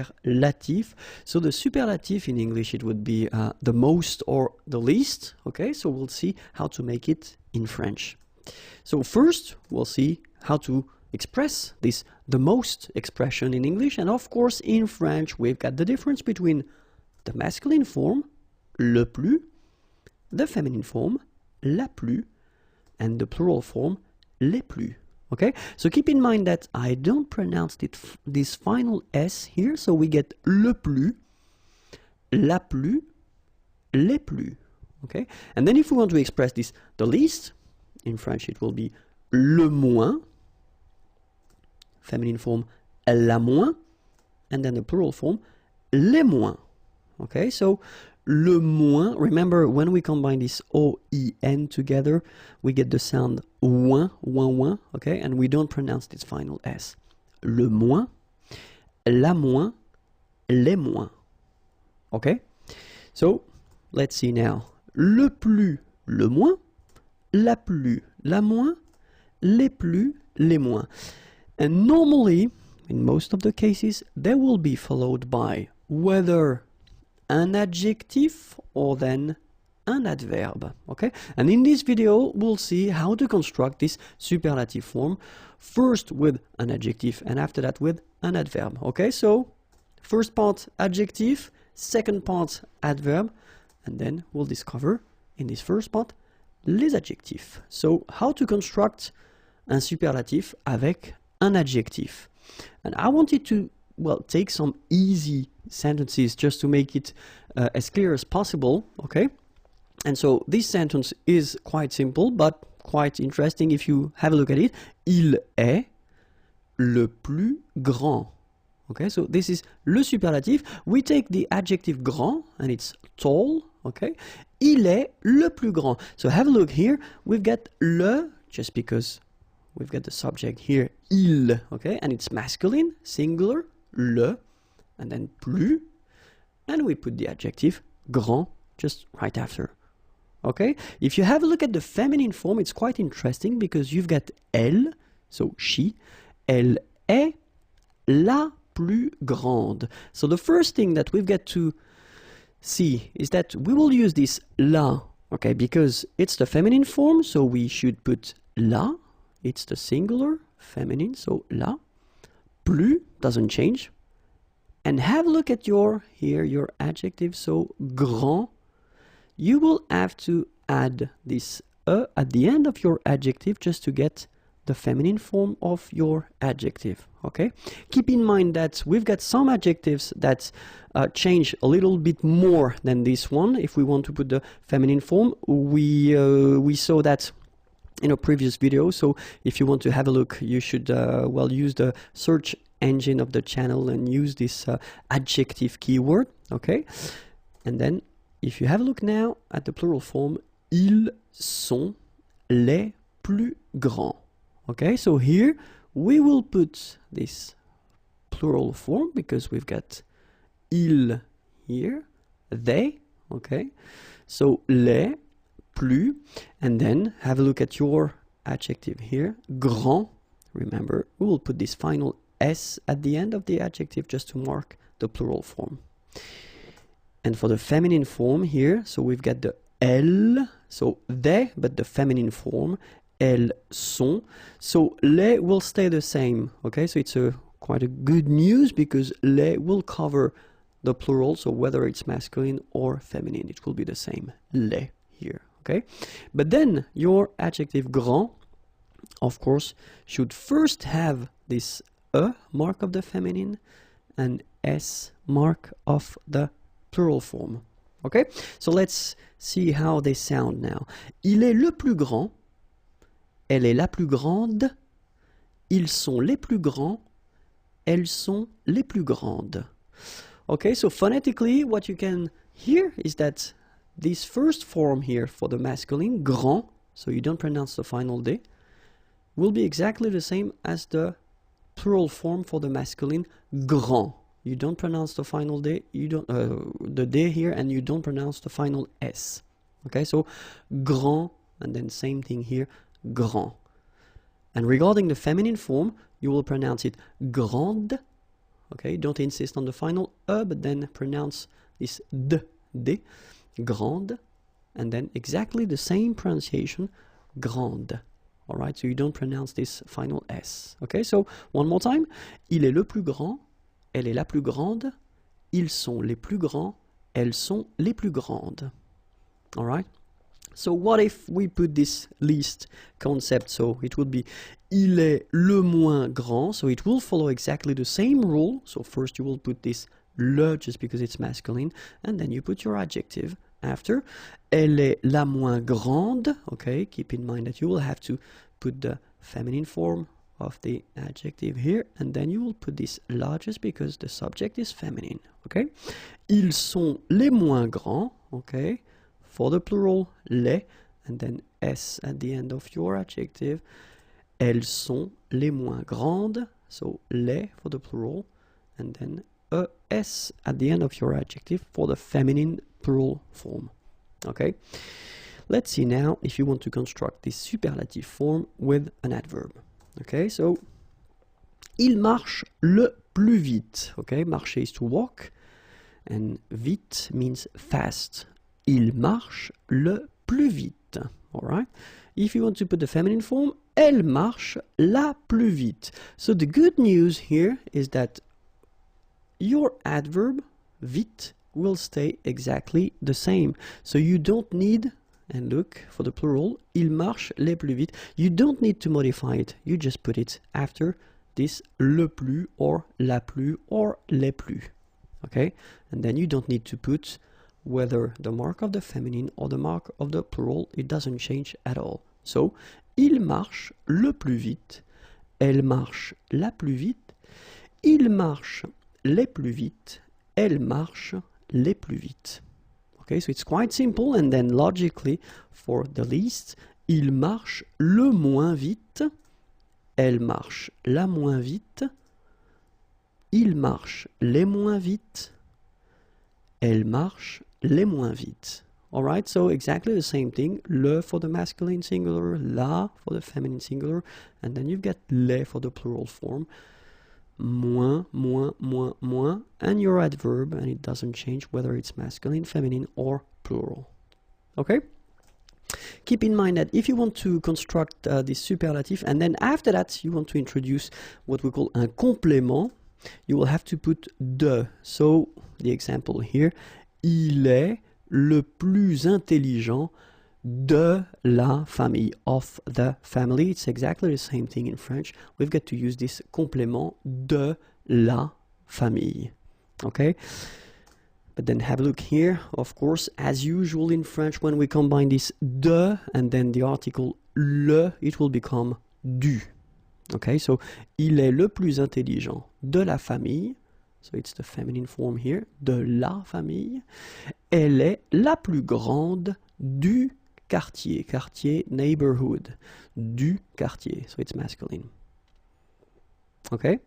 superlative. So the superlative in English, it would be the most or the least. Okay, so we'll see how to make it in French. So first, we'll see how to express this the most expression in English. And of course, in French, we've got the difference between the masculine form, le plus, the feminine form, la plus, and the plural form, les plus. Okay, so keep in mind that I don't pronounce this final S here, so we get le plus, la plus, les plus. Okay, and then if we want to express this the least, in French it will be le moins, feminine form, la moins, and then the plural form, les moins. Okay, so le moins, remember when we combine this O-I-N together, we get the sound ouin, ouin, ouin, okay, and we don't pronounce this final S. Le moins, la moins, les moins. Okay, so let's see now. Le plus, le moins, la plus, la moins, les plus, les moins. And normally, in most of the cases, they will be followed by whether an adjective or then an adverb. Okay, and in this video we'll see how to construct this superlative form, first with an adjective and after that with an adverb. Okay, so first part adjective, second part adverb, and then we'll discover in this first part les adjectifs. So how to construct un superlatif avec un adjectif. And I wanted to, well, take some easy sentences just to make it as clear as possible, okay? And so this sentence is quite simple but quite interesting if you have a look at it. Il est le plus grand. Okay, so this is le superlatif. We take the adjective grand and it's tall, okay? Il est le plus grand. So have a look here. We've got le, just because we've got the subject here, il, okay? And it's masculine, singular, le, and then plus, and we put the adjective grand just right after. Okay, if you have a look at the feminine form, it's quite interesting because you've got elle, so she, elle est la plus grande. So the first thing that we've got to see is that we will use this la, okay, because it's the feminine form, so we should put la, it's the singular, feminine, so la, plus doesn't change. And have a look at your adjective, so grand. You will have to add this at the end of your adjective just to get the feminine form of your adjective, okay? Keep in mind that we've got some adjectives that change a little bit more than this one. If we want to put the feminine form, we saw that in a previous video, so if you want to have a look, you should, well, use the search engine of the channel and use this adjective keyword, okay? And then if you have a look now at the plural form, ils sont les plus grands. Okay, so here we will put this plural form because we've got ils here, they, okay? So les plus, and then have a look at your adjective here, grand. Remember, we will put this final S at the end of the adjective just to mark the plural form. And for the feminine form here, so we've got the elles, so they, but the feminine form, elles sont. So les will stay the same, okay? So it's quite a good news because les will cover the plural, so whether it's masculine or feminine, it will be the same, les here, okay? But then your adjective grand, of course, should first have this mark of the feminine and S mark of the plural form. Okay, so let's see how they sound now. Il est le plus grand, elle est la plus grande, ils sont les plus grands, elles sont les plus grandes. Okay, so phonetically what you can hear is that this first form here for the masculine, grand, so you don't pronounce the final D, will be exactly the same as the plural form for the masculine, grand. You don't pronounce the final D, you don't the D here, and you don't pronounce the final S. Okay, so grand, and then same thing here, grand. And regarding the feminine form, you will pronounce it grande, Okay, don't insist on the final but then pronounce this d, grande, and then exactly the same pronunciation, grande. All right, so you don't pronounce this final s. Okay, so one more time. Il est le plus grand, elle est la plus grande, ils sont les plus grands, elles sont les plus grandes. All right. So what if we put this least concept? So it would be il est le moins grand. So it will follow exactly the same rule. So first you will put this le just because it's masculine, and then you put your adjective after. Elle est la moins grande. Okay, keep in mind that you will have to put the feminine form of the adjective here, and then you will put this la just because the subject is feminine. Okay, ils sont les moins grands. Okay. For the plural, les, and then s at the end of your adjective. Elles sont les moins grandes, so les for the plural, and then es at the end of your adjective for the feminine plural form. Okay? Let's see now if you want to construct this superlative form with an adverb. Okay, so il marche le plus vite. Okay, marcher is to walk, and vite means fast. Il marche le plus vite. All right. If you want to put the feminine form, elle marche la plus vite. So the good news here is that your adverb vite will stay exactly the same. So you don't need, and look for the plural, il marche le plus vite. You don't need to modify it. You just put it after this le plus or la plus or les plus. Okay? And then you don't need to put whether the mark of the feminine or the mark of the plural, it doesn't change at all. So, il marche le plus vite, elle marche la plus vite, il marche les plus vite, elle marche les plus vite. Okay, so it's quite simple, and then logically, for the least, il marche le moins vite, elle marche la moins vite, il marche les moins vite, elle marche les moins vite. Alright, so exactly the same thing. Le for the masculine singular, la for the feminine singular, and then you've got les for the plural form. Moins, moins, moins, moins, and your adverb, and it doesn't change whether it's masculine, feminine, or plural. Okay? Keep in mind that if you want to construct this superlative, and then after that you want to introduce what we call un complément, you will have to put de. So, the example here, il est le plus intelligent de la famille, of the family. It's exactly the same thing in French. We've got to use this complément de la famille. Okay? But then have a look here. Of course, as usual in French, when we combine this de and then the article le, it will become du. Okay, so il est le plus intelligent de la famille. So it's the feminine form here, de la famille. Elle est la plus grande du quartier. Quartier, neighborhood. Du quartier. So it's masculine. Okay?